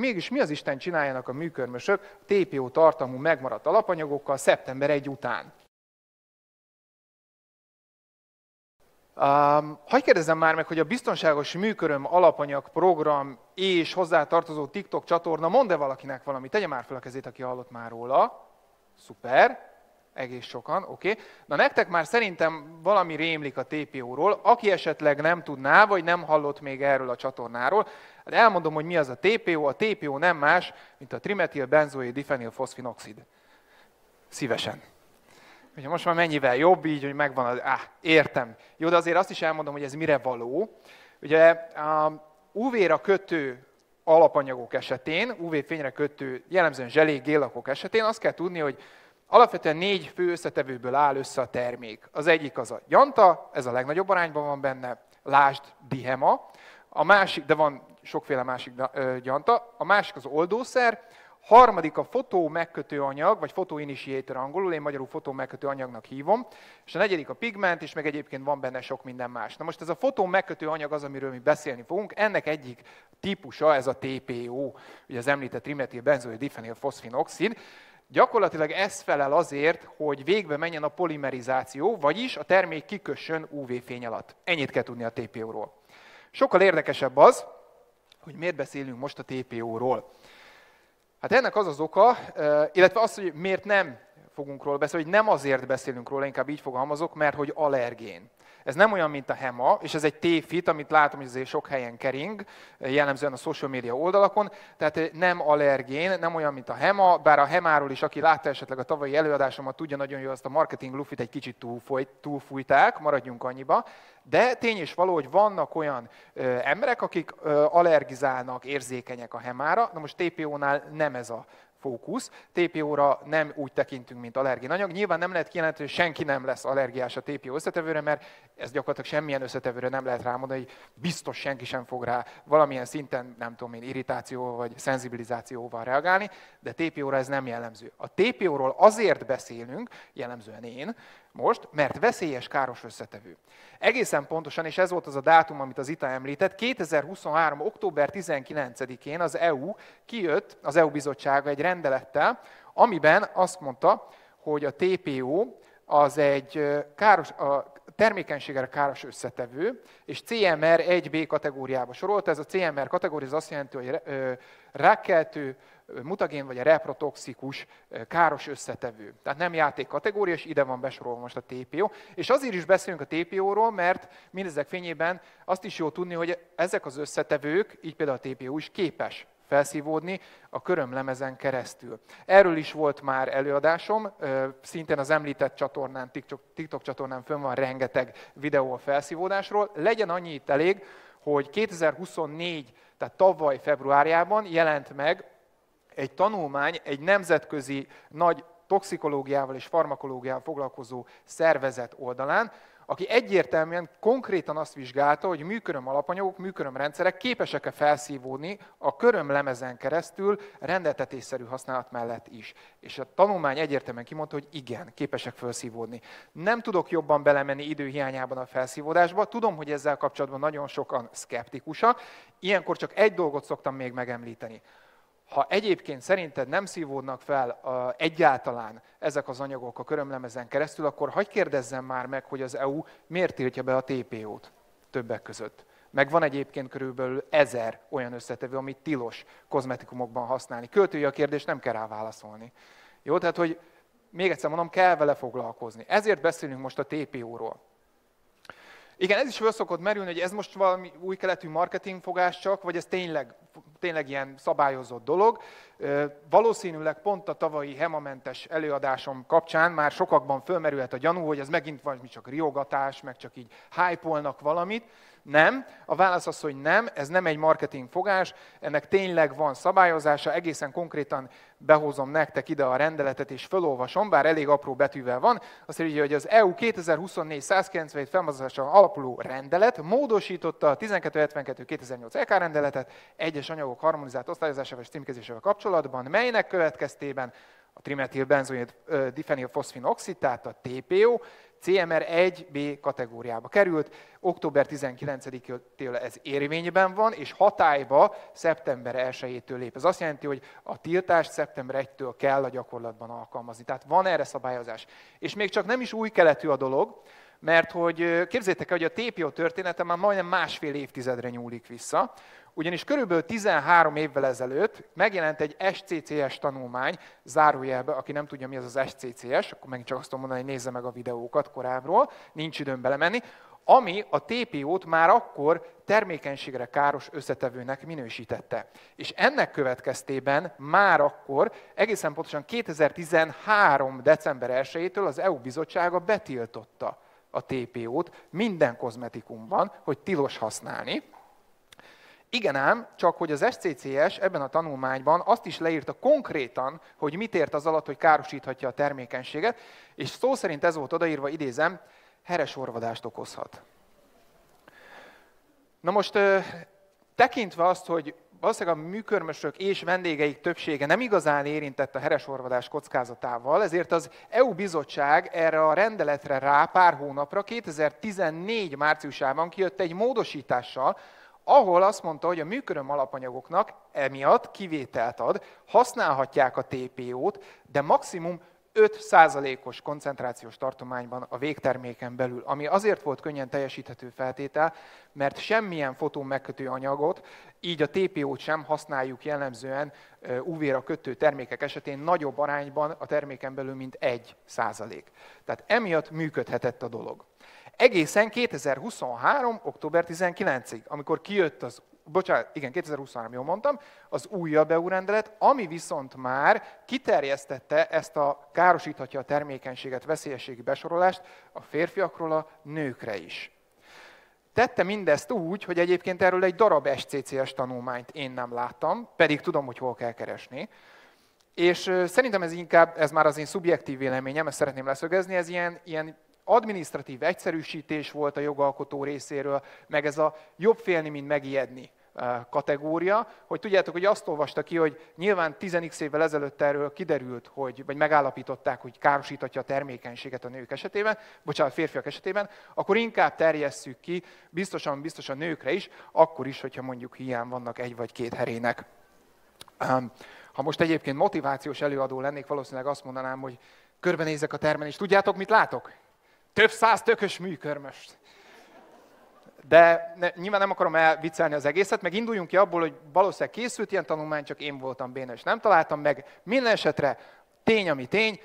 Mégis mi az Isten csináljanak a műkörmösök TPO tartalmú megmaradt alapanyagokkal szeptember 1 után? Hadd kérdezzem már meg, hogy a biztonságos műköröm alapanyag program és hozzátartozó TikTok csatorna mond-e valakinek valamit? Tegye már fel a kezét, aki hallott már róla. Szuper. Egész sokan, oké. Na nektek már szerintem valami rémlik a TPO-ról. Aki esetleg nem tudná, vagy nem hallott még erről a csatornáról, hát elmondom, hogy mi az a TPO. A TPO nem más, mint a trimetil-benzoil-difenil-foszfinoxid. Szívesen. Ugye most már mennyivel jobb, így, hogy megvan az... értem. Jó, de azért azt is elmondom, hogy ez mire való. Ugye a UV-ra kötő alapanyagok esetén, UV-fényre kötő, jellemzően zselék, géllakok esetén azt kell tudni, hogy alapvetően 4 fő összetevőből áll össze a termék. Az egyik az a gyanta, ez a legnagyobb arányban van benne, lásd dihema. A másik, de van sokféle másik gyanta. A másik az oldószer. Harmadik a fotó megkötő anyag, vagy photoinitiator angolul, én magyarul fotó megkötő anyagnak hívom. És a negyedik a pigment, és meg egyébként van benne sok minden más. Na most ez a fotó megkötő anyag az, amiről mi beszélni fogunk. Ennek egyik típusa, ez a TPO, ugye az említett trimetil-benzoil-difenil-foszfinoxid. Gyakorlatilag ez felel azért, hogy végbe menjen a polimerizáció, vagyis a termék kikössön UV-fény alatt. Ennyit kell tudni a TPO-ról. Sokkal érdekesebb az, hogy miért beszélünk most a TPO-ról. Hát ennek az az oka, illetve az, hogy miért nem fogunk róla beszélni, hogy nem azért beszélünk róla, inkább így fogalmazok, mert hogy allergén. Ez nem olyan, mint a HEMA, és ez egy tévhit, amit látom, hogy azért sok helyen kering, jellemzően a social media oldalakon, tehát nem allergén, nem olyan, mint a HEMA, bár a HEMA-ról is, aki látta esetleg a tavalyi előadásomat, tudja nagyon jó, azt a marketing lufit egy kicsit túlfújták, maradjunk annyiba, de tény és való, hogy vannak olyan emberek, akik allergizálnak, érzékenyek a HEMA-ra, na most TPO-nál nem ez a fókusz. TPO-ra nem úgy tekintünk, mint allergén anyag. Nyilván nem lehet kijelenteni, hogy senki nem lesz allergiás a TPO összetevőre, mert ez gyakorlatilag semmilyen összetevőre nem lehet rámondani, hogy biztos senki sem fog rá valamilyen szinten, nem tudom én, irritációval vagy szenzibilizációval reagálni, de TPO-ra ez nem jellemző. A TPO-ról azért beszélünk, jellemzően én most, mert veszélyes, káros összetevő. Egészen pontosan, és ez volt az a dátum, amit az Ita említett, 2023. október 19-én az EU kijött, az EU bizottsága egy rendelettel, amiben azt mondta, hogy a TPO az egy káros, a termékenységre káros összetevő, és CMR 1B kategóriába sorolta. Ez a CMR kategória az azt jelenti, hogy rákkeltő, mutagén vagy a reprotoxikus káros összetevő. Tehát nem játék kategória, és ide van besorolva most a TPO. És azért is beszélünk a TPO-ról, mert mindezek fényében azt is jó tudni, hogy ezek az összetevők, így például a TPO is képes felszívódni a körömlemezen keresztül. Erről is volt már előadásom, szintén az említett csatornán, TikTok csatornán fönn van rengeteg videó a felszívódásról. Legyen annyi itt elég, hogy 2024, tehát tavaly februárjában jelent meg egy tanulmány, egy nemzetközi nagy toxikológiával és farmakológiával foglalkozó szervezet oldalán, aki egyértelműen konkrétan azt vizsgálta, hogy műköröm alapanyagok, műkörömrendszerek képesek-e felszívódni a körömlemezen keresztül rendeltetésszerű használat mellett is. És a tanulmány egyértelműen kimondta, hogy igen, képesek felszívódni. Nem tudok jobban belemenni időhiányában a felszívódásba, tudom, hogy ezzel kapcsolatban nagyon sokan szkeptikusak, ilyenkor csak egy dolgot szoktam még megemlíteni. Ha egyébként szerinted nem szívódnak fel egyáltalán ezek az anyagok a körömlemezen keresztül, akkor hagyj kérdezzem már meg, hogy az EU miért tiltja be a TPO-t többek között. Meg van egyébként körülbelül 1000 olyan összetevő, amit tilos kozmetikumokban használni. Költői a kérdés, nem kell rá válaszolni. Jó, tehát hogy még egyszer mondom, kell vele foglalkozni. Ezért beszélünk most a TPO-ról. Igen, ez is föl szokott merülni, hogy ez most valami új keletű marketingfogás csak, vagy ez tényleg ilyen szabályozott dolog. Valószínűleg pont a tavalyi hemamentes előadásom kapcsán már sokakban fölmerülhet a gyanú, hogy ez megint valami csak riogatás, meg csak így hype-olnak valamit. Nem, a válasz az, hogy nem, ez nem egy marketingfogás, ennek tényleg van szabályozása, egészen konkrétan behozom nektek ide a rendeletet és felolvasom, bár elég apró betűvel van. Azt mondja, hogy az EU 2024-197 felmazáson alapuló rendelet módosította a 1272-2008 EK rendeletet egyes anyagok harmonizált osztályozásával és címkezésével kapcsolatban, melynek következtében a trimetil-benzoil-difenil-foszfinoxid, tehát a TPO, CMR 1B kategóriába került, október 19-től ez érvényben van, és hatályba szeptember 1-től lép. Ez azt jelenti, hogy a tiltást szeptember 1-től kell a gyakorlatban alkalmazni. Tehát van erre szabályozás. És még csak nem is új keletű a dolog, mert hogy képzeljétek el, hogy a TPO története már majdnem másfél évtizedre nyúlik vissza, ugyanis körülbelül 13 évvel ezelőtt megjelent egy SCCS tanulmány, zárójelbe, aki nem tudja, mi az az SCCS, akkor megint csak azt tudom mondani, hogy nézze meg a videókat korábbról, nincs időm belemenni, ami a TPO-t már akkor termékenységre káros összetevőnek minősítette. És ennek következtében már akkor, egészen pontosan 2013. december 1-től az EU bizottsága betiltotta a TPO-t minden kozmetikumban, hogy tilos használni. Igen ám, csak hogy az SCCS ebben a tanulmányban azt is leírta konkrétan, hogy mit ért az alatt, hogy károsíthatja a termékenységet, és szó szerint ez volt odaírva, idézem, heresorvadást okozhat. Na most tekintve azt, hogy valószínűleg a műkörmösök és vendégeik többsége nem igazán érintett a heresorvadás kockázatával, ezért az EU bizottság erre a rendeletre rá pár hónapra, 2014 márciusában kijött egy módosítással, ahol azt mondta, hogy a műköröm alapanyagoknak emiatt kivételt ad, használhatják a TPO-t, de maximum 5%-os koncentrációs tartományban a végterméken belül, ami azért volt könnyen teljesíthető feltétel, mert semmilyen fotón megkötő anyagot, így a TPO-t sem használjuk jellemzően UV-ra kötő termékek esetén nagyobb arányban a terméken belül, mint 1%. Tehát emiatt működhetett a dolog. Egészen 2023. október 19-ig, amikor kijött az, 2023, jól mondtam, az újabb EU rendelet, ami viszont már kiterjesztette ezt a károsíthatja a termékenységet, veszélyességi besorolást a férfiakról a nőkre is. Tette mindezt úgy, hogy egyébként erről egy darab SCCS tanulmányt én nem láttam, pedig tudom, hogy hol kell keresni. És szerintem ez már az én szubjektív véleményem, ezt szeretném leszögezni, ez ilyen adminisztratív egyszerűsítés volt a jogalkotó részéről, meg ez a jobb félni, mint megijedni kategória, hogy tudjátok, hogy azt olvasta ki, hogy nyilván 10x évvel ezelőtt erről kiderült, vagy megállapították, hogy károsíthatja a termékenységet a nők esetében, bocsánat, a férfiak esetében, akkor inkább terjesszük ki, biztosan a nőkre is, akkor is, hogyha mondjuk hiány vannak egy vagy két herének. Ha most egyébként motivációs előadó lennék, valószínűleg azt mondanám, hogy körbenézek a termen, és tudjátok, mit látok? Több száz tökös műkörmöst. De nyilván nem akarom elviccelni az egészet, meg induljunk ki abból, hogy valószínűleg készült ilyen tanulmány, csak én voltam béna, és nem találtam meg. Minden esetre tény, ami tény.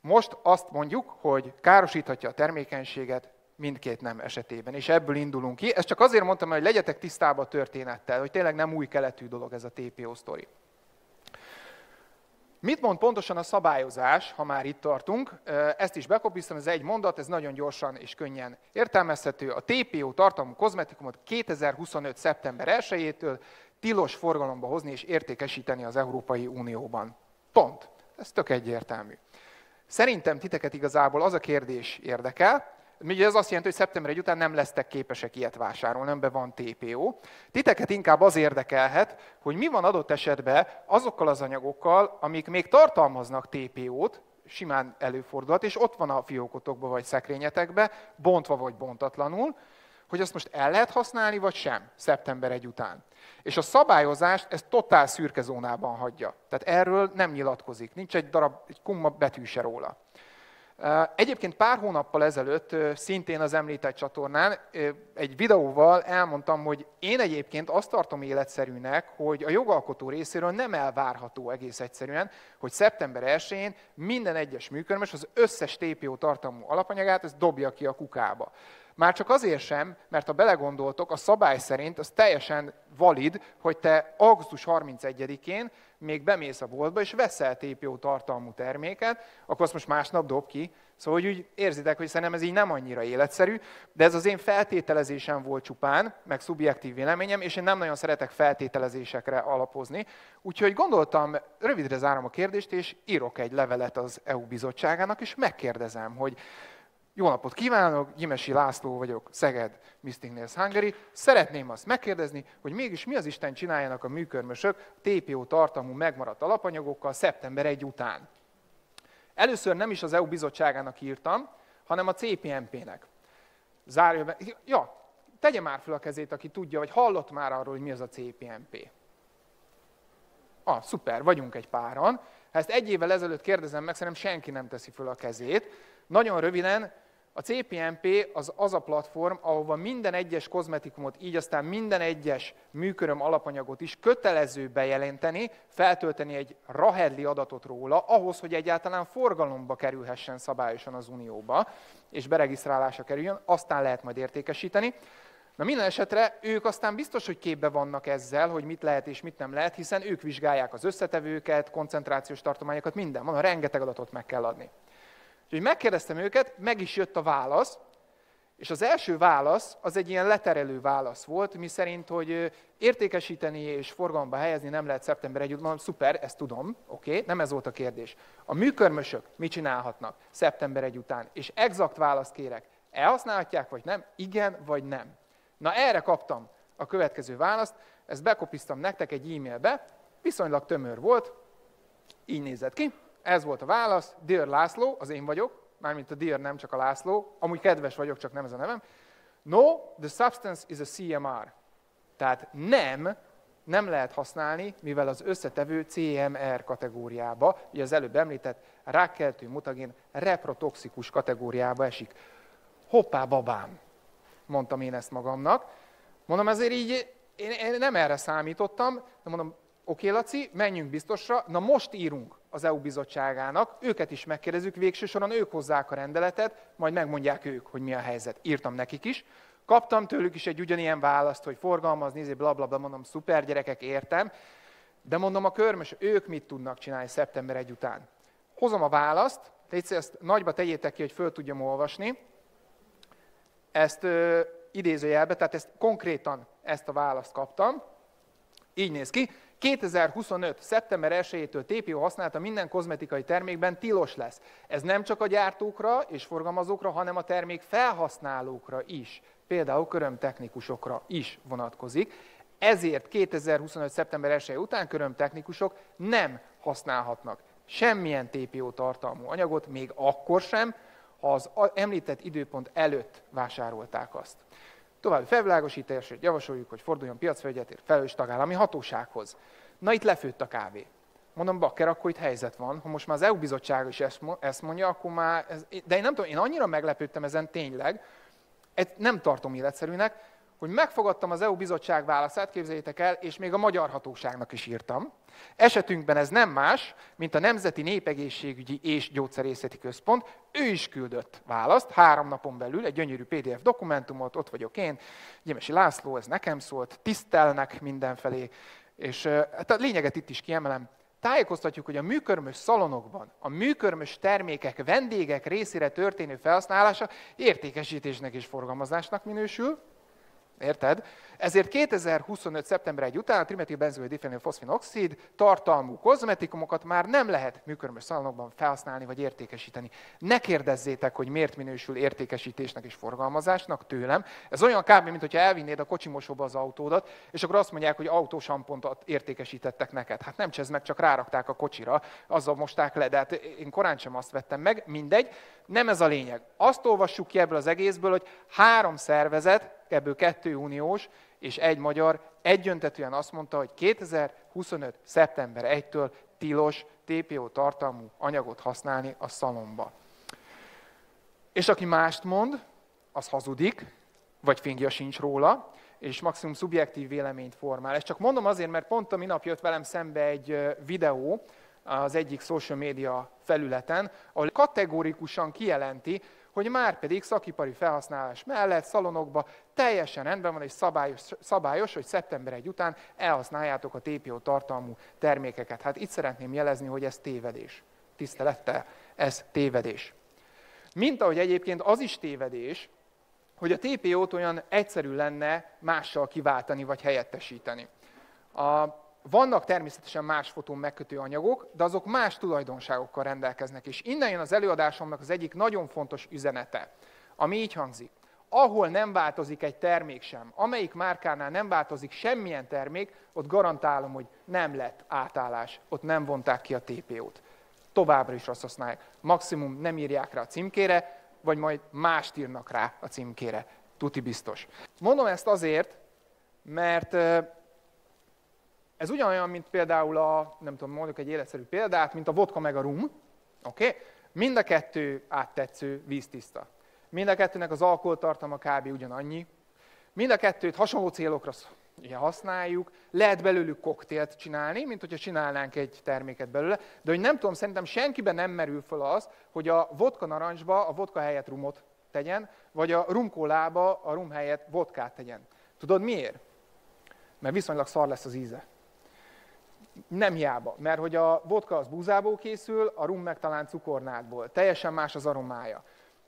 Most azt mondjuk, hogy károsíthatja a termékenységet mindkét nem esetében, és ebből indulunk ki. Ezt csak azért mondtam, hogy legyetek tisztában a történettel, hogy tényleg nem új keletű dolog ez a TPO sztori. Mit mond pontosan a szabályozás, ha már itt tartunk? Ezt is bekopisztam, ez egy mondat, ez nagyon gyorsan és könnyen értelmezhető. A TPO tartalmú kozmetikumot 2025. szeptember 1-től tilos forgalomba hozni és értékesíteni az Európai Unióban. Pont. Ez tök egyértelmű. Szerintem titeket igazából az a kérdés érdekel, ugye ez azt jelenti, hogy szeptember 1 után nem lesztek képesek ilyet vásárolni, nem be van TPO. Titeket inkább az érdekelhet, hogy mi van adott esetben azokkal az anyagokkal, amik még tartalmaznak TPO-t, simán előfordulhat, és ott van a fiókotokban vagy szekrényetekben, bontva vagy bontatlanul, hogy azt most el lehet használni, vagy sem, szeptember 1 után. És a szabályozást ez totál szürke zónában hagyja. Tehát erről nem nyilatkozik, nincs egy kumma betű se róla. Egyébként pár hónappal ezelőtt szintén az említett csatornán egy videóval elmondtam, hogy én egyébként azt tartom életszerűnek, hogy a jogalkotó részéről nem elvárható egész egyszerűen, hogy szeptember 1-én minden egyes műkörmös az összes TPO tartalmú alapanyagát ezt dobja ki a kukába. Már csak azért sem, mert ha belegondoltok, a szabály szerint az teljesen valid, hogy te augusztus 31-én még bemész a boltba, és veszel TPO tartalmú terméket, akkor azt most másnap dob ki. Szóval hogy úgy érzitek, hogy szerintem ez így nem annyira életszerű, de ez az én feltételezésem volt csupán, meg szubjektív véleményem, és én nem nagyon szeretek feltételezésekre alapozni. Úgyhogy gondoltam, rövidre zárom a kérdést, és írok egy levelet az EU bizottságának, és megkérdezem, hogy jó napot kívánok, Gyimesi László vagyok, Szeged, Misting Nails Hungary. Szeretném azt megkérdezni, hogy mégis mi az Isten csináljanak a műkörmösök TPO tartalmú megmaradt alapanyagokkal szeptember 1 után. Először nem is az EU bizottságának írtam, hanem a CPMP-nek. Zárja, ja, tegye már fel a kezét, aki tudja, vagy hallott már arról, hogy mi az a CPMP. Szuper, vagyunk egy páran. Ha ezt egy évvel ezelőtt kérdezem meg, szerintem senki nem teszi föl a kezét. Nagyon röviden, a CPMP az a platform, ahova minden egyes kozmetikumot, így aztán minden egyes műköröm alapanyagot is kötelező bejelenteni, feltölteni egy Rahedli adatot róla, ahhoz, hogy egyáltalán forgalomba kerülhessen szabályosan az Unióba, és beregisztrálásra kerüljön, aztán lehet majd értékesíteni. Na minden esetre ők aztán biztos, hogy képbe vannak ezzel, hogy mit lehet és mit nem lehet, hiszen ők vizsgálják az összetevőket, koncentrációs tartományokat, minden. Van, rengeteg adatot meg kell adni. Úgyhogy megkérdeztem őket, meg is jött a válasz, és az első válasz az egy ilyen leterelő válasz volt, miszerint, hogy értékesíteni és forgalomba helyezni nem lehet szeptember 1 után. Mondom, szuper, ezt tudom, oké, nem ez volt a kérdés. A műkörmösök mit csinálhatnak szeptember 1 után? És exakt választ kérek, elhasználhatják vagy nem? Igen vagy nem? Na erre kaptam a következő választ, ezt bekopiztam nektek egy e-mailbe, viszonylag tömör volt, így nézett ki. Ez volt a válasz, Dear László, az én vagyok, mármint a Dear nem csak a László, amúgy kedves vagyok, csak nem ez a nevem. No, the substance is a CMR. Tehát nem lehet használni, mivel az összetevő CMR kategóriába, ugye az előbb említett rákkeltő mutagén reprotoxikus kategóriába esik. Hoppá babám, mondtam én ezt magamnak. Mondom, ezért így én nem erre számítottam, de mondom, oké, Laci, menjünk biztosra, na most írunk az EU bizottságának, őket is megkérdezzük, végső soron ők hozzák a rendeletet, majd megmondják ők, hogy mi a helyzet. Írtam nekik is. Kaptam tőlük is egy ugyanilyen választ, hogy forgalmazni, blablabla, mondom, szuper gyerekek, értem, de mondom a körmös, ők mit tudnak csinálni szeptember 1 után. Hozom a választ, ezt nagyba tegyétek ki, hogy föl tudjam olvasni. Ezt idézőjelbe, tehát ezt konkrétan ezt a választ kaptam. Így néz ki. 2025. szeptember 1-től TPO használata minden kozmetikai termékben tilos lesz. Ez nem csak a gyártókra és forgalmazókra, hanem a termék felhasználókra is, például körömtechnikusokra is vonatkozik. Ezért 2025. szeptember 1 után körömtechnikusok nem használhatnak semmilyen TPO tartalmú anyagot, még akkor sem, ha az említett időpont előtt vásárolták azt. További felvilágosításért javasoljuk, hogy forduljon piacfelügyeletért felelős tagállami hatósághoz. Na itt lefőtt a kávé. Mondom, bakker, akkor itt helyzet van. Ha most már az EU bizottság is ezt mondja, akkor már... De én nem tudom, én annyira meglepődtem ezen tényleg, nem tartom életszerűnek, hogy megfogadtam az EU bizottság válaszát, képzeljétek el, és még a magyar hatóságnak is írtam. Esetünkben ez nem más, mint a Nemzeti Népegészségügyi és Gyógyszerészeti Központ. Ő is küldött választ 3 napon belül, egy gyönyörű PDF dokumentumot, ott vagyok én, Gyimesi László, ez nekem szólt, tisztelnek mindenfelé, és hát a lényeget itt is kiemelem. Tájékoztatjuk, hogy a műkörmös szalonokban a műkörmös termékek vendégek részére történő felhasználása értékesítésnek és forgalmazásnak minősül. Érted? Ezért 2025. szeptember 1 után a trimetilbenzoil difenilfoszfinoxid tartalmú kozmetikumokat már nem lehet műkörmös szalonokban felhasználni vagy értékesíteni. Ne kérdezzétek, hogy miért minősül értékesítésnek és forgalmazásnak tőlem. Ez olyan kb. Mint hogyha elvinnéd a kocsimosóba az autódat, és akkor azt mondják, hogy autósampont értékesítettek neked. Hát nem csezd meg, csak rárakták a kocsira, azzal mosták le, de hát én korán sem azt vettem meg, mindegy. Nem ez a lényeg. Azt olvassuk ki ebből az egészből, hogy 3 szervezet, ebből 2 uniós és 1 magyar egyöntetűen azt mondta, hogy 2025. szeptember 1-től tilos TPO tartalmú anyagot használni a szalonba. És aki mást mond, az hazudik, vagy fingja sincs róla, és maximum szubjektív véleményt formál. Ezt csak mondom azért, mert pont a minap jött velem szembe egy videó az egyik social media felületen, ahol kategórikusan kijelenti, hogy már pedig szakipari felhasználás mellett szalonokba teljesen rendben van és szabályos, hogy szeptember 1 után elhasználjátok a TPO tartalmú termékeket. Hát itt szeretném jelezni, hogy ez tévedés. Tisztelettel, ez tévedés. Mint ahogy egyébként az is tévedés, hogy a TPO-t olyan egyszerű lenne mással kiváltani vagy helyettesíteni. Vannak természetesen más fotón megkötő anyagok, de azok más tulajdonságokkal rendelkeznek. És innen jön az előadásomnak az egyik nagyon fontos üzenete, ami így hangzik. Ahol nem változik egy termék sem, amelyik márkánál nem változik semmilyen termék, ott garantálom, hogy nem lett átállás, ott nem vonták ki a TPO-t. Továbbra is azt használják. Maximum nem írják rá a címkére, vagy majd mást írnak rá a címkére. Tuti biztos. Mondom ezt azért, mert ez ugyanolyan, mint például nem tudom, mondjuk egy életszerű példát, mint a vodka meg a rum. Okay? Mind a kettő áttetsző, víztiszta. Mind a kettőnek az alkoholtartalma kb. Ugyanannyi. Mind a kettőt hasonló célokra használjuk. Lehet belőlük koktélt csinálni, mint hogyha csinálnánk egy terméket belőle. De hogy nem tudom, szerintem senkiben nem merül föl az, hogy a vodka narancsba a vodka helyett rumot tegyen, vagy a rumkólába a rum helyett vodkát tegyen. Tudod miért? Mert viszonylag szar lesz az íze. Nem hiába, mert hogy a vodka az búzából készül, a rum meg talán cukornádból. Teljesen más az aromája.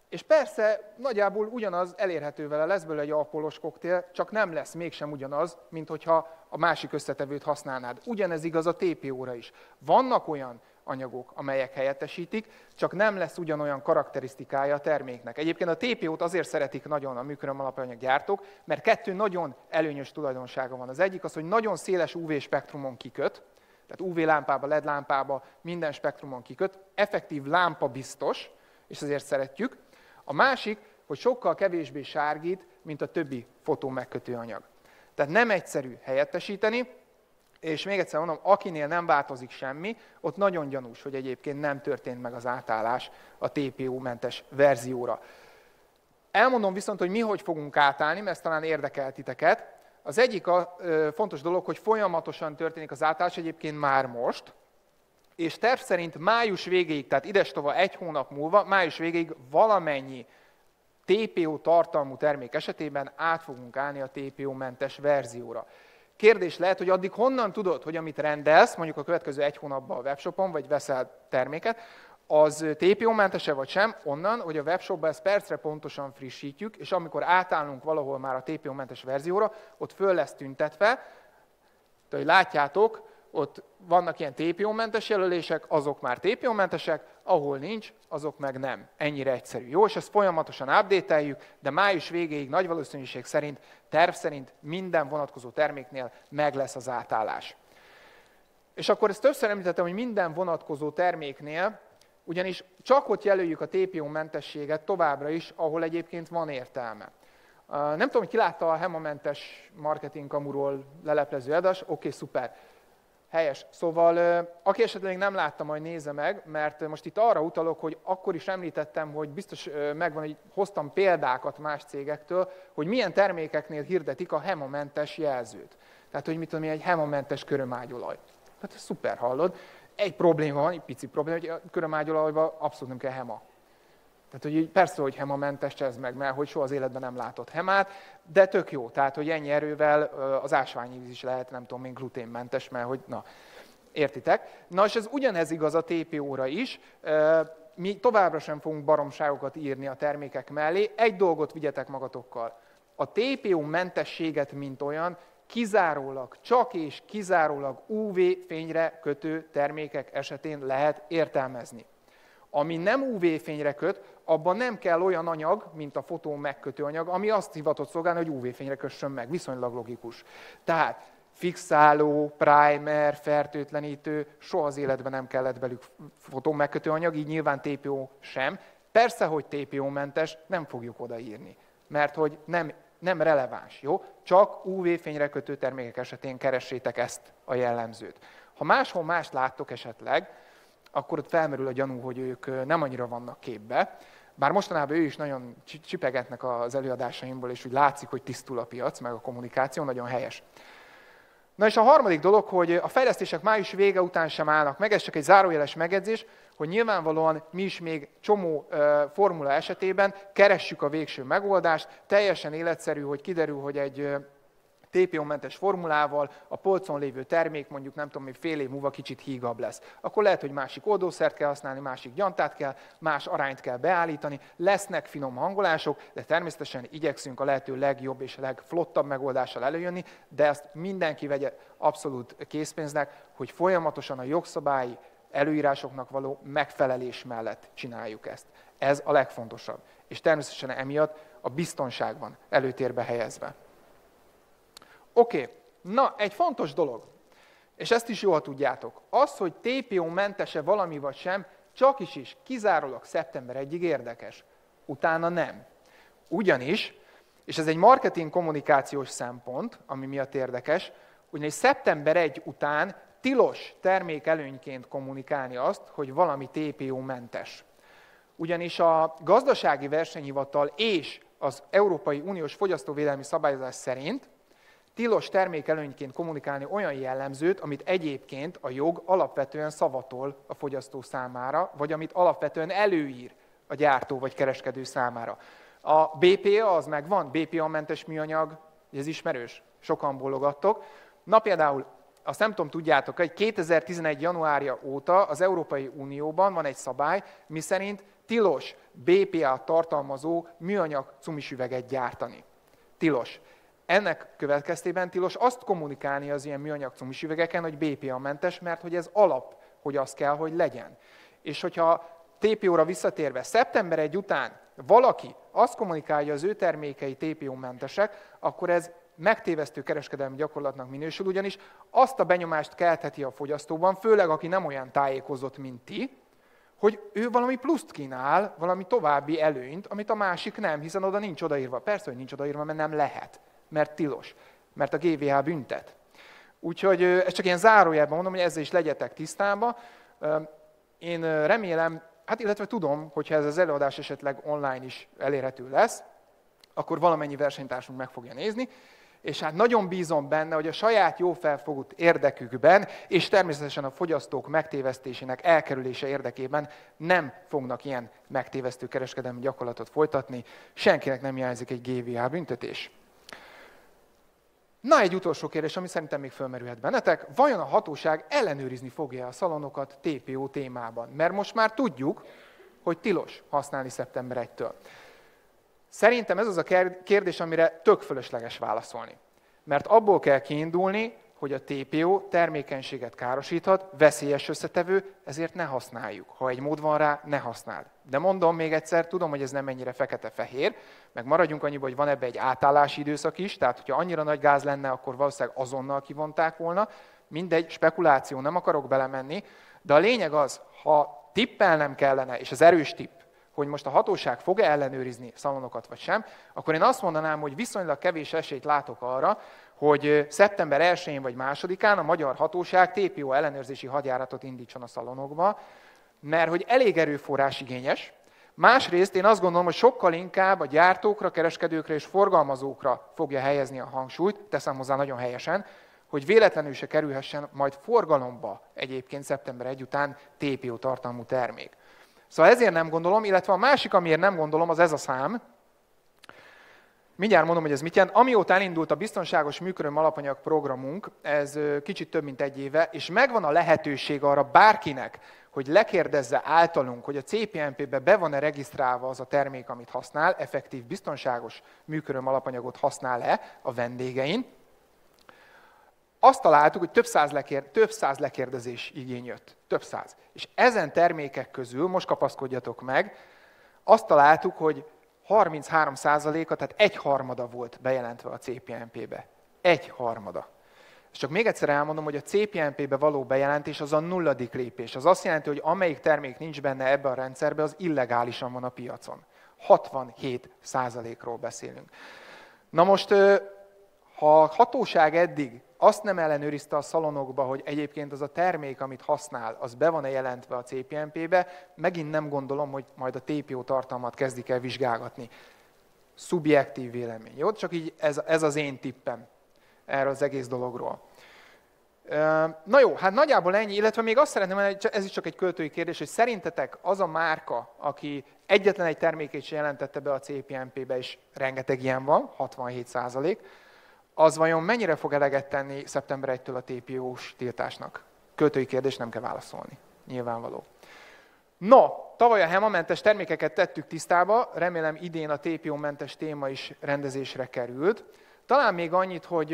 És persze nagyjából ugyanaz elérhető vele, lesz belőle egy alkoholos koktél, csak nem lesz mégsem ugyanaz, mint hogyha a másik összetevőt használnád. Ugyanez igaz a TPO-ra is. Vannak olyan anyagok, amelyek helyettesítik, csak nem lesz ugyanolyan karakterisztikája a terméknek. Egyébként a TPO-t azért szeretik nagyon a műköröm alapanyaggyártók, mert kettő nagyon előnyös tulajdonsága van. Az egyik az, hogy nagyon széles UV-spektrumon kiköt, tehát UV-lámpába, LED-lámpába minden spektrumon kiköt, effektív lámpa biztos, és ezért szeretjük. A másik, hogy sokkal kevésbé sárgít, mint a többi fotó megkötő anyag. Tehát nem egyszerű helyettesíteni, és még egyszer mondom, akinél nem változik semmi, ott nagyon gyanús, hogy egyébként nem történt meg az átállás a TPO-mentes verzióra. Elmondom viszont, hogy mi hogy fogunk átállni, mert ez talán érdekel titeket. Az egyik fontos dolog, hogy folyamatosan történik az átállás, egyébként már most, és terv szerint május végéig, tehát idestova egy hónap múlva, május végéig valamennyi TPO tartalmú termék esetében át fogunk állni a TPO-mentes verzióra. Kérdés lehet, hogy addig honnan tudod, hogy amit rendelsz, mondjuk a következő egy hónapban a webshopon, vagy veszel terméket, az TPO-mentese vagy sem, onnan, hogy a webshopban ezt percre pontosan frissítjük, és amikor átállunk valahol már a TPO-mentes verzióra, ott föl lesz tüntetve, tehát, hogy látjátok, ott vannak ilyen TPO-mentes jelölések, azok már TPO-mentesek, ahol nincs, azok meg nem. Ennyire egyszerű. Jó, és ezt folyamatosan update-eljük, de május végéig nagy valószínűség szerint, terv szerint minden vonatkozó terméknél meg lesz az átállás. És akkor ezt többször említettem, hogy minden vonatkozó terméknél, ugyanis csak ott jelöljük a TPO-mentességet továbbra is, ahol egyébként van értelme. Nem tudom, hogy ki látta a hemamentes marketing kamuról leleplező adást, oké, szuper. Helyes. Szóval, aki esetleg nem látta, majd nézze meg, mert most itt arra utalok, hogy akkor is említettem, hogy biztos megvan, hogy hoztam példákat más cégektől, hogy milyen termékeknél hirdetik a hemamentes jelzőt. Tehát, hogy mit tudom, egy hemamentes körömágyolaj. Hát szuper, hallod. Egy probléma van, egy pici probléma, hogy a körömágyolajban abszolút nem kell hema. Tehát, hogy persze, hogy hemamentes ez meg, mert hogy soha az életben nem látott hemát, de tök jó. Tehát, hogy ennyi erővel az ásványvíz is lehet, nem tudom én, gluténmentes, mert hogy, na, értitek? Na, és ez ugyanez igaz a TPO-ra is. Mi továbbra sem fogunk baromságokat írni a termékek mellé. Egy dolgot vigyetek magatokkal. A TPO-mentességet, mint olyan, kizárólag, csak és kizárólag UV-fényre kötő termékek esetén lehet értelmezni. Ami nem UV-fényre köt, abban nem kell olyan anyag, mint a fotó megkötő anyag, ami azt hivatott szolgálni, hogy UV-fényre kössön meg. Viszonylag logikus. Tehát fixáló, primer, fertőtlenítő, soha az életben nem kellett velük fotó megkötő anyag, így nyilván TPO sem. Persze, hogy TPO-mentes, nem fogjuk odaírni, mert hogy nem releváns, jó? Csak UV-fényre kötő termékek esetén keressétek ezt a jellemzőt. Ha máshol mást láttok esetleg, akkor ott felmerül a gyanú, hogy ők nem annyira vannak képbe. Bár mostanában ő is nagyon csipegetnek az előadásaimból, és úgy látszik, hogy tisztul a piac, meg a kommunikáció, nagyon helyes. Na és a harmadik dolog, hogy a fejlesztések május vége után sem állnak meg, ez csak egy zárójeles megjegyzés, hogy nyilvánvalóan mi is még csomó formula esetében keressük a végső megoldást, teljesen életszerű, hogy kiderül, hogy egy TPO-mentes formulával a polcon lévő termék mondjuk nem tudom, még fél év múlva kicsit hígabb lesz. Akkor lehet, hogy másik oldószert kell használni, másik gyantát kell, más arányt kell beállítani, lesznek finom hangolások, de természetesen igyekszünk a lehető legjobb és legflottabb megoldással előjönni, de ezt mindenki vegye abszolút készpénznek, hogy folyamatosan a jogszabályi előírásoknak való megfelelés mellett csináljuk ezt. Ez a legfontosabb. És természetesen emiatt a biztonság van előtérbe helyezve. Oké, na egy fontos dolog, és ezt is jól tudjátok, az, hogy TPO-mentese valami vagy sem, csak is kizárólag szeptember 1-ig érdekes. utána nem. Ugyanis, és ez egy marketing kommunikációs szempont, ami miatt érdekes, ugyanis szeptember 1 után tilos termékelőnyként kommunikálni azt, hogy valami TPO-mentes. Ugyanis a Gazdasági Versenyhivatal és az Európai Uniós Fogyasztóvédelmi Szabályozás szerint tilos termékelőnyként kommunikálni olyan jellemzőt, amit egyébként a jog alapvetően szavatol a fogyasztó számára, vagy amit alapvetően előír a gyártó vagy kereskedő számára. A BPA az megvan, BPA-mentes műanyag, ez ismerős, sokan bólogattok. Na például, azt nem tudom, tudjátok, hogy 2011. januárja óta az Európai Unióban van egy szabály, miszerint tilos BPA-t tartalmazó műanyag cumisüveget gyártani. Tilos. Ennek következtében tilos azt kommunikálni az ilyen műanyag cumisüvegeken, hogy BPA-mentes, mert hogy ez alap, hogy az kell, hogy legyen. És hogyha TPO-ra visszatérve szeptember 1 után valaki azt kommunikálja, hogy az ő termékei TPO-mentesek, akkor ez megtévesztő kereskedelmi gyakorlatnak minősül, ugyanis azt a benyomást keltheti a fogyasztóban, főleg aki nem olyan tájékozott, mint ti, hogy ő valami pluszt kínál, valami további előnyt, amit a másik nem, hiszen oda nincs odaírva. Persze, hogy nincs odaírva, mert nem lehet, mert tilos, mert a GVH büntet. Úgyhogy ezt csak ilyen zárójelben mondom, hogy ezzel is legyetek tisztában. Én remélem, illetve tudom, hogyha ez az előadás esetleg online is elérhető lesz, akkor valamennyi versenytársunk meg fogja nézni, és hát nagyon bízom benne, hogy a saját jó felfogott érdekükben, és természetesen a fogyasztók megtévesztésének elkerülése érdekében nem fognak ilyen megtévesztő kereskedelmi gyakorlatot folytatni, senkinek nem hiányzik egy GVH büntetés. Na, egy utolsó kérdés, ami szerintem még fölmerülhet bennetek. Vajon a hatóság ellenőrizni fogja a szalonokat TPO témában? Mert most már tudjuk, hogy tilos használni szeptember 1-től. Szerintem ez az a kérdés, amire tök fölösleges válaszolni. Mert abból kell kiindulni, hogy a TPO termékenységet károsíthat, veszélyes összetevő, ezért ne használjuk. Ha egy mód van rá, ne használd. De mondom még egyszer, tudom, hogy ez nem ennyire fekete-fehér, meg maradjunk annyiba, hogy van ebbe egy átállási időszak is, tehát hogyha annyira nagy gáz lenne, akkor valószínűleg azonnal kivonták volna. Mindegy, spekuláció, nem akarok belemenni, de a lényeg az, ha tippelnem kellene, és az erős tipp, hogy most a hatóság fog-e ellenőrizni szalonokat vagy sem, akkor én azt mondanám, hogy viszonylag kevés esélyt látok arra, hogy szeptember 1-én vagy 2-án a magyar hatóság TPO ellenőrzési hadjáratot indítson a szalonokba, mert hogy elég erőforrás igényes. Másrészt én azt gondolom, hogy sokkal inkább a gyártókra, kereskedőkre és forgalmazókra fogja helyezni a hangsúlyt, teszem hozzá nagyon helyesen, hogy véletlenül se kerülhessen majd forgalomba egyébként szeptember 1 után TPO tartalmú termék. Szóval ezért nem gondolom, illetve a másik, amiért nem gondolom, az ez a szám. Mindjárt mondom, hogy ez mit jelent. Amióta elindult a biztonságos műköröm alapanyag programunk, ez kicsit több mint 1 éve, és megvan a lehetőség arra bárkinek, hogy lekérdezze általunk, hogy a CPNP-be be van-e regisztrálva az a termék, amit használ, effektív biztonságos műköröm alapanyagot használ-e a vendégein. Azt találtuk, hogy több száz lekérdezés igény jött. Több száz. És ezen termékek közül, most kapaszkodjatok meg, azt találtuk, hogy 33%-a, tehát 1/3 volt bejelentve a CPNP-be. 1/3. És csak még egyszer elmondom, hogy a CPNP-be való bejelentés az a 0. lépés. Az azt jelenti, hogy amelyik termék nincs benne ebbe a rendszerbe, az illegálisan van a piacon. 67%-ról beszélünk. Na most, ha a hatóság eddig azt nem ellenőrizte a szalonokba, hogy egyébként az a termék, amit használ, az be van-e jelentve a CPNP-be, megint nem gondolom, hogy majd a TPO tartalmat kezdik el vizsgálgatni. Szubjektív vélemény, jó? Csak így ez az én tippem erről az egész dologról. Na jó, hát nagyjából ennyi, illetve még azt szeretném mondani, ez is csak egy költői kérdés, hogy szerintetek az a márka, aki egyetlen egy termékét sem jelentette be a CPNP-be, és rengeteg ilyen van, 67%, az vajon mennyire fog eleget tenni szeptember 1-től a TPO-s tiltásnak? Költői kérdés, nem kell válaszolni. Nyilvánvaló. No, tavaly a HEMA-mentes termékeket tettük tisztába, remélem idén a TPO-mentes téma is rendezésre került. Talán még annyit, hogy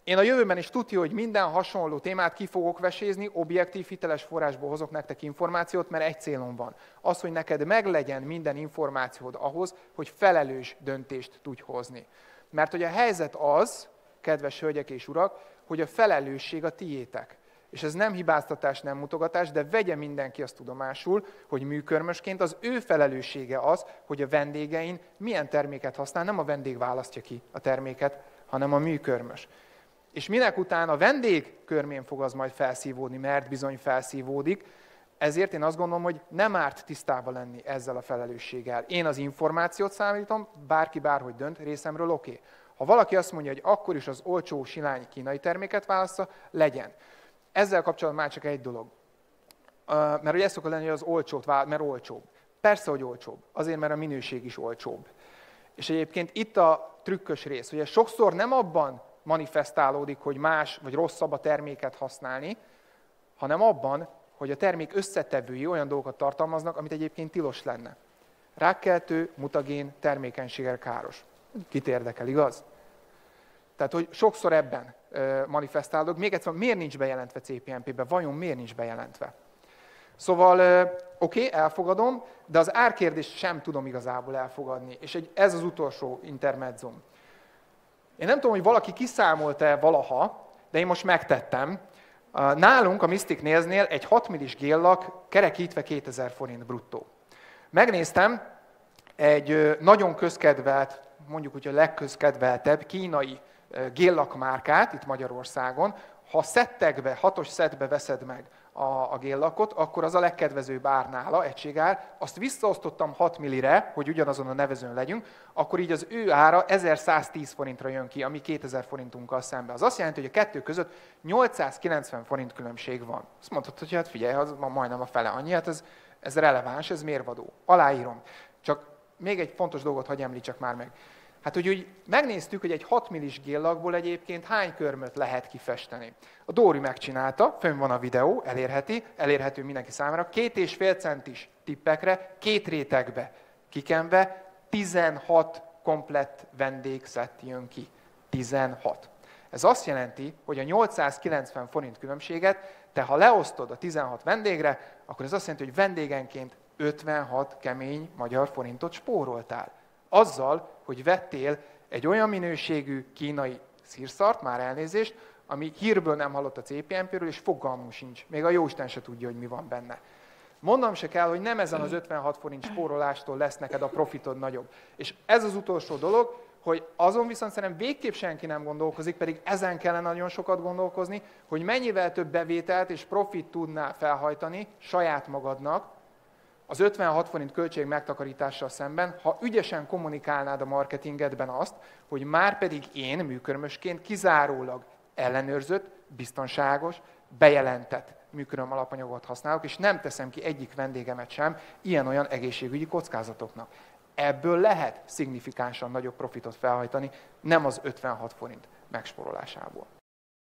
én a jövőben is tudja, hogy minden hasonló témát ki fogok vesézni, objektív, hiteles forrásból hozok nektek információt, mert egy célom van. Az, hogy neked meglegyen minden információd ahhoz, hogy felelős döntést tudj hozni. Mert hogy a helyzet az, kedves hölgyek és urak, hogy a felelősség a tiétek. És ez nem hibáztatás, nem mutogatás, de vegye mindenki azt tudomásul, hogy műkörmösként az ő felelőssége az, hogy a vendégein milyen terméket használ, nem a vendég választja ki a terméket, hanem a műkörmös. És minek után a vendég körmén fog az majd felszívódni, mert bizony felszívódik, ezért én azt gondolom, hogy nem árt tisztában lenni ezzel a felelősséggel. Én az információt számítom, bárki bárhogy dönt, részemről oké. Ha valaki azt mondja, hogy akkor is az olcsó, silány kínai terméket válassza, legyen. Ezzel kapcsolatban már csak egy dolog. Mert ugye ez szokott lenni, hogy az olcsót választ, mert olcsóbb. Persze, hogy olcsóbb. Azért, mert a minőség is olcsóbb. És egyébként itt a trükkös rész, hogy sokszor nem abban manifestálódik, hogy más vagy rosszabb a terméket használni, hanem abban, hogy a termék összetevői olyan dolgokat tartalmaznak, amit egyébként tilos lenne. Rákkeltő, mutagén, termékenységgel káros. Kit érdekel, igaz? Tehát, hogy sokszor ebben manifestálódok. Még egyszer, miért nincs bejelentve CPNP-be? Vajon miért nincs bejelentve? Szóval, oké, elfogadom, de az árkérdést sem tudom igazából elfogadni. És ez az utolsó intermedzum. Én nem tudom, hogy valaki kiszámolta-e valaha, de én most megtettem. Nálunk a Mystic Nails-nél egy 6 millis géllak kerekítve 2000 forint bruttó. Megnéztem egy nagyon közkedvelt, mondjuk úgy a legközkedveltebb kínai géllak márkát itt Magyarországon. Ha szettekbe, 6-os szettbe veszed meg a géllakot, akkor az a legkedvezőbb ár nála, egységár. Azt visszaosztottam 6 millire, hogy ugyanazon a nevezőn legyünk, akkor így az ő ára 1110 forintra jön ki, ami 2000 forintunkkal szemben. Az azt jelenti, hogy a kettő között 890 forint különbség van. Azt mondhatod, hogy hát figyelj, az majdnem a fele annyi, hát ez releváns, ez mérvadó. Aláírom. Csak még egy fontos dolgot hagyj említsek már meg. Hát, hogy úgy megnéztük, hogy egy 6 millis géllakból egyébként hány körmöt lehet kifesteni. A Dóri megcsinálta, fönn van a videó, elérhető mindenki számára, 2,5 centis tippekre, 2 rétegbe kikenve, 16 komplett vendégszett jön ki. 16. Ez azt jelenti, hogy a 890 forint különbséget, te ha leosztod a 16 vendégre, akkor ez azt jelenti, hogy vendégenként 56 kemény magyar forintot spóroltál. Azzal, hogy vettél egy olyan minőségű kínai szírszart, már elnézést, ami hírből nem hallott a CPNP-ről, és fogalmunk sincs. Még a jóisten se tudja, hogy mi van benne. Mondanom se kell, hogy nem ezen az 56 forint spórolástól lesz neked a profitod nagyobb. És ez az utolsó dolog, hogy azon viszont szerintem végképp senki nem gondolkozik, pedig ezen kellene nagyon sokat gondolkozni, hogy mennyivel több bevételt és profit tudnál felhajtani saját magadnak, az 56 forint költség megtakarítással szemben, ha ügyesen kommunikálnád a marketingedben azt, hogy már pedig én műkörmösként kizárólag ellenőrzött, biztonságos, bejelentett műköröm alapanyagot használok, és nem teszem ki egyik vendégemet sem ilyen-olyan egészségügyi kockázatoknak. Ebből lehet szignifikánsan nagyobb profitot felhajtani, nem az 56 forint megsporolásából.